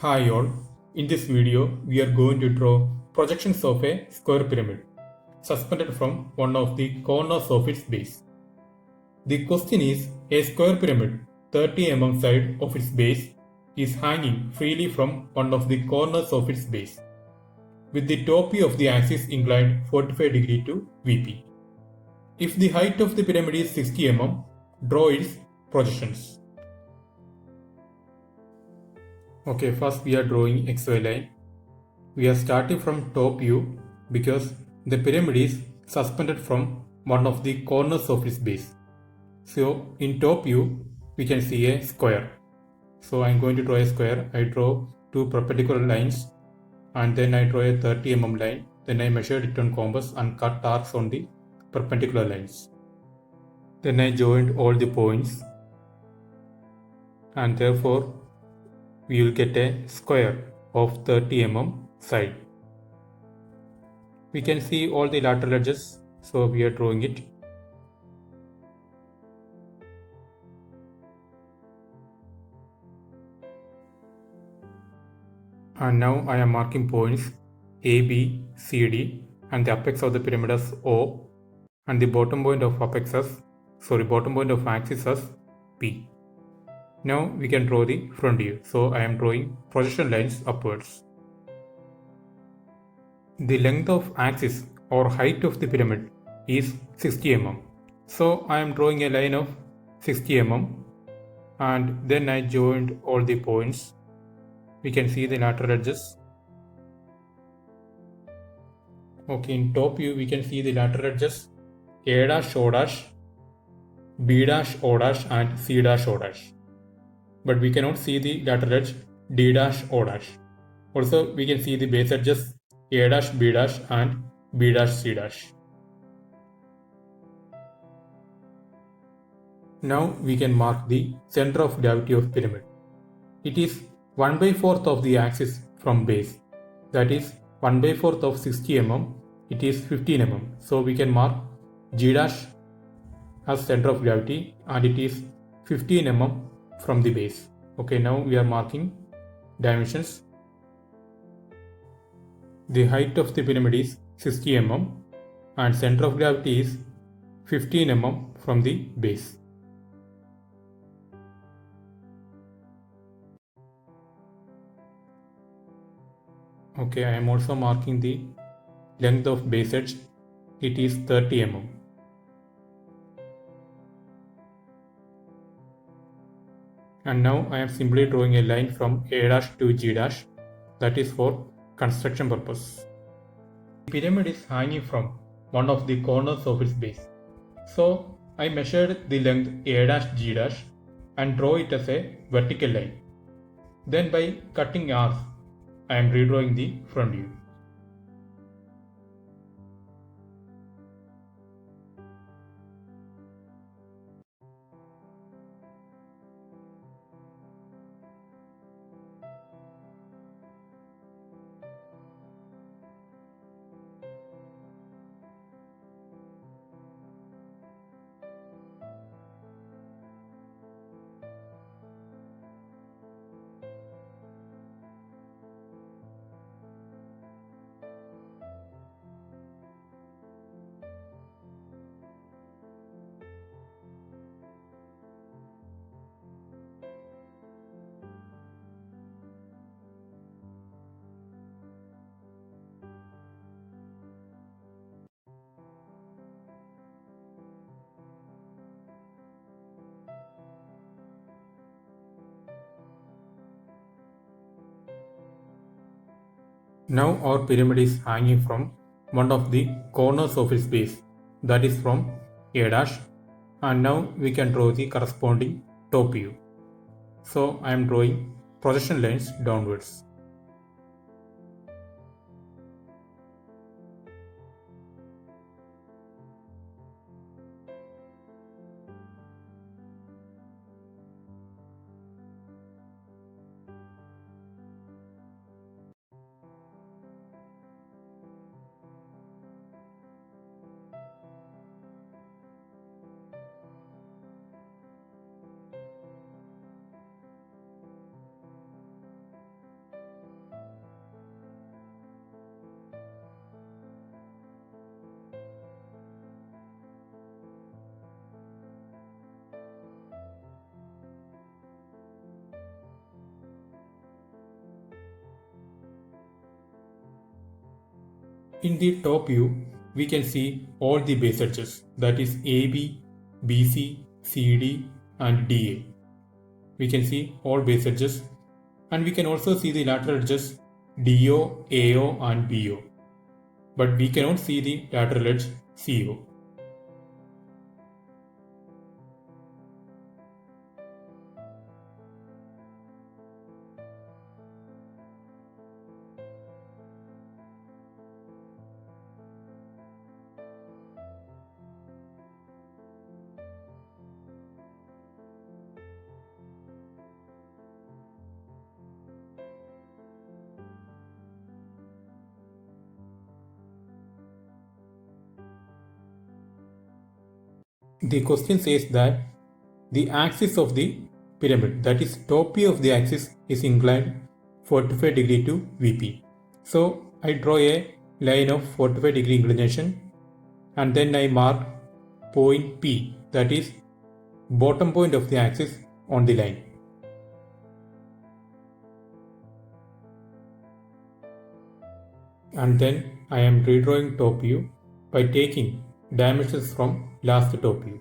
Hi all, in this video we are going to draw projections of a square pyramid suspended from one of the corners of its base. The question is, a square pyramid 30 mm side of its base is hanging freely from one of the corners of its base with the top view of the axis inclined 45 degree to VP. If the height of the pyramid is 60 mm, draw its projections. Okay, first we are drawing XY line. We are starting from top view because the pyramid is suspended from one of the corners of its base. So in top view we can see a square. So I am going to draw a square. I draw two perpendicular lines and then I draw a 30 mm line. Then I measured it on compass and cut arcs on the perpendicular lines. Then I joined all the points and therefore we will get a square of 30 mm side. We can see all the lateral edges, so we are drawing it. And now I am marking points A, B, C, D and the apex of the pyramid as O and the bottom point of axis as P. Now we can draw the front view. So I am drawing projection lines upwards. The length of axis or height of the pyramid is 60 mm. So I am drawing a line of 60 mm and then I joined all the points. We can see the lateral edges. Okay, in top view we can see the lateral edges A dash, O dash, B dash, O dash and C dash, O dash. But we cannot see the lateral edge D dash, O dash. Also we can see the base edges A dash, B dash and B dash, C dash. Now we can mark the center of gravity of pyramid. It is 1/4 of the axis from base. That is 1/4 of 60 mm. It is 15 mm. So we can mark G dash as center of gravity and it is 15 mm from the base. Okay, now we are marking dimensions. The height of the pyramid is 60 mm and center of gravity is 15 mm from the base. Okay, I am also marking the length of base edge. It is 30 mm. And now I am simply drawing a line from A dash to G dash, that is for construction purpose. The pyramid is hanging from one of the corners of its base. So I measured the length A dash G dash and draw it as a vertical line. Then by cutting arcs, I am redrawing the front view. Now our pyramid is hanging from one of the corners of its base, that is from A dash, and now we can draw the corresponding top view. So I am drawing projection lines downwards. In the top view, we can see all the base edges, that is AB, BC, CD and DA. We can see all base edges, and we can also see the lateral edges DO, AO and BO. But we cannot see the lateral edge CO. The question says that the axis of the pyramid, that is top view of the axis, is inclined 45 degree to VP. So I draw a line of 45 degree inclination and then I mark point P, that is bottom point of the axis, on the line. And then I am redrawing top view by taking dimensions from last top view.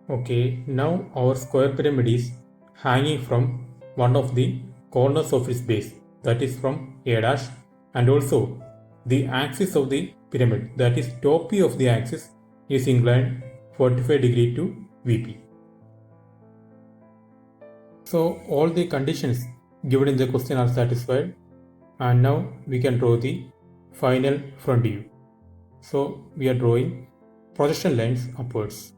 Okay, now our square pyramid is hanging from one of the corners of its base, that is from A dash, and also the axis of the pyramid, that is top view of the axis, is inclined 45 degree to VP. So all the conditions given in the question are satisfied, and now we can draw the final front view. So we are drawing projection lines upwards.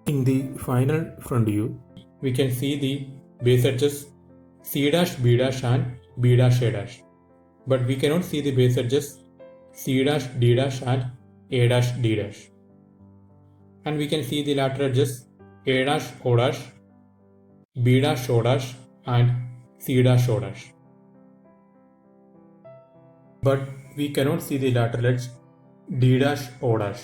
In the final front view, we can see the base edges C dash, B dash and B dash A dash. But we cannot see the base edges C dash, D dash and A dash, D dash. And we can see the lateral edges A dash, O dash, B dash, O dash and C dash, O dash. But we cannot see the lateral edge D dash, O dash.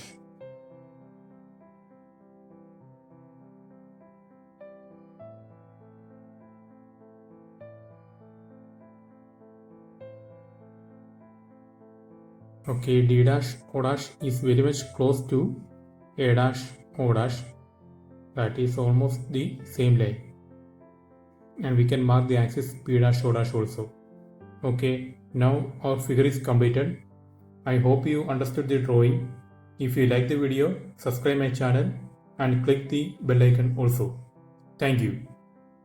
Okay, D dash, O dash is very much close to A dash, O dash. That is almost the same line. And we can mark the axis P dash, O dash also. Okay, now our figure is completed. I hope you understood the drawing. If you like the video, subscribe my channel and click the bell icon also. Thank you.